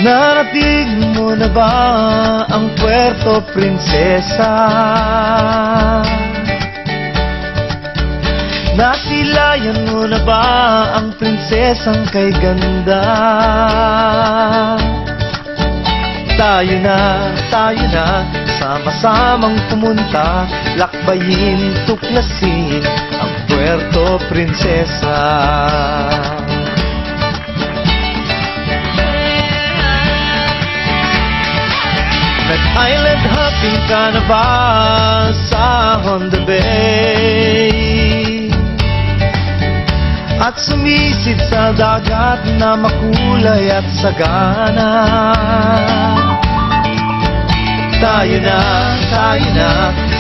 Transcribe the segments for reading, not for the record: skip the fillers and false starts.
Narating mo na ba ang Puerto Princesa? Nasilayan mo na ba ang prinsesang kay ganda? Tayo na, sama-samang pumunta, lakbayin, tuklasin ang Puerto Princesa. Nag-island hopping ka na ba sa Honda Bay? At sumisid sa dagat na makulay at sagana. Tayo na,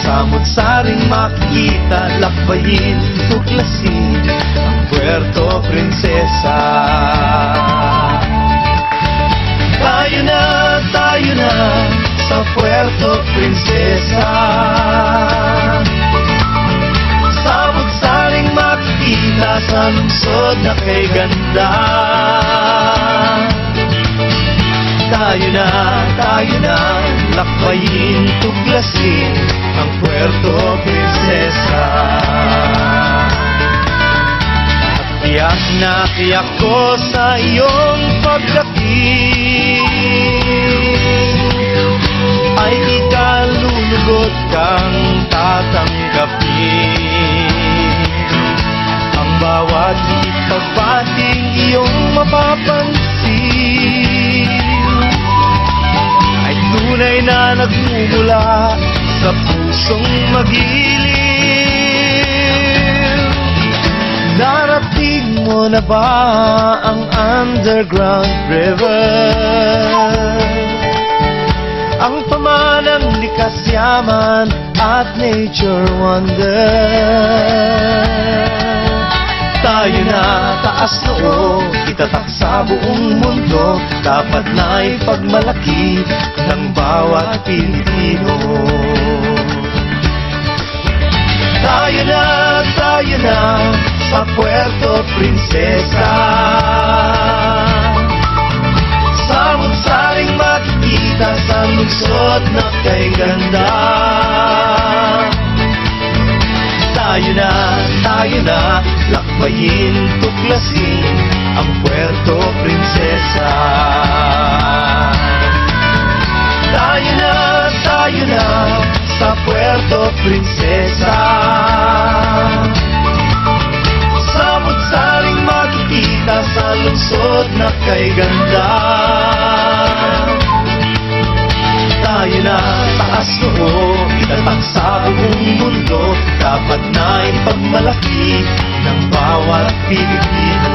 samot-saring makikita, lakbayin, tuklasin ang Puerto Princesa. Tayo na, sa Puerto Princesa. Samot-saring makikita sa lungsod na kay ganda. Tayo na, lakbayin, tuklasin ang Puerto Princesa. At tiyak na tiyak ko sa iyong pagdating ay ikalulugod kang tatanggapin. Ang bawat pagpating iyong mapapansin ay tunay na nagmumula sa pusong magiliw. Narating mo na ba ang Underground River? Ang pamanang likas yaman at nature wonder. Tayo na, taas noo, itatak sa buong mundo, dapat na ipagmalaki ng bawat Pilipino. Tayo na, sa Puerto Princesa. Samot-saring makikita sa lungsod na kay ganda. Tayo na, lakbayin, tuklasin ang Puerto Princesa. Tayo na, sa Puerto Princesa. Samot-saring makikita sa lungsod na kay ganda. Tayo na, taas noo, itatak sa buong mundo, dapat na ipagmalaki ng bawat Pilipino.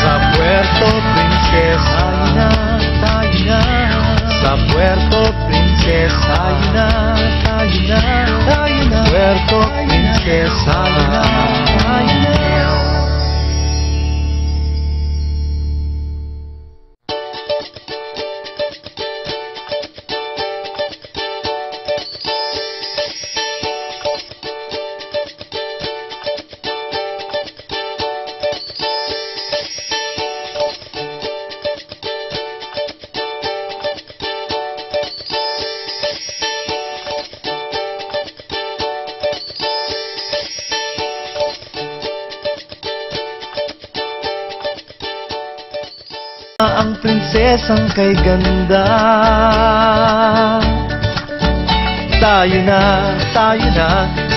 Sa Puerto Princesa, tayo na, sa Puerto Princesa, tayo na, Puerto Princesa, tayo na. Ang prinsesang kay ganda. Tayo na,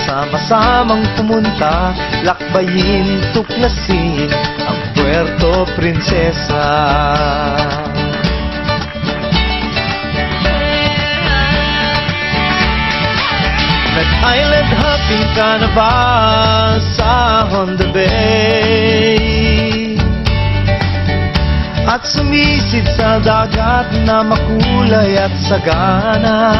sama-samang pumunta, lakbayin, tuklasin ang Puerto Princesa. Nag-island hopping ka na ba sa Honda Bay? At sumisid sa dagat na makulay at sagana.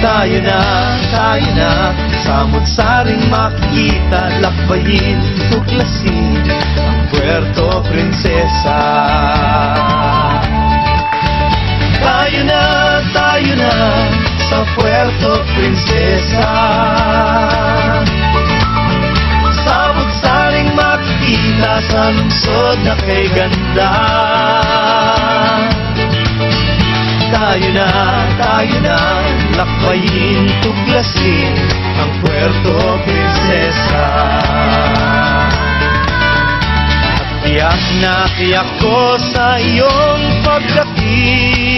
Tayo na, samot-saring makikita, lakbayin, tuklasin ang Puerto Princesa. Tayo na, sa Puerto Princesa. Samot-saring makikita sa sa lungsod na kay ganda. Tayo na, lakbayin, tuklasin ang Puerto Princesa. At tiyak na tiyak ko sa iyong pagdating,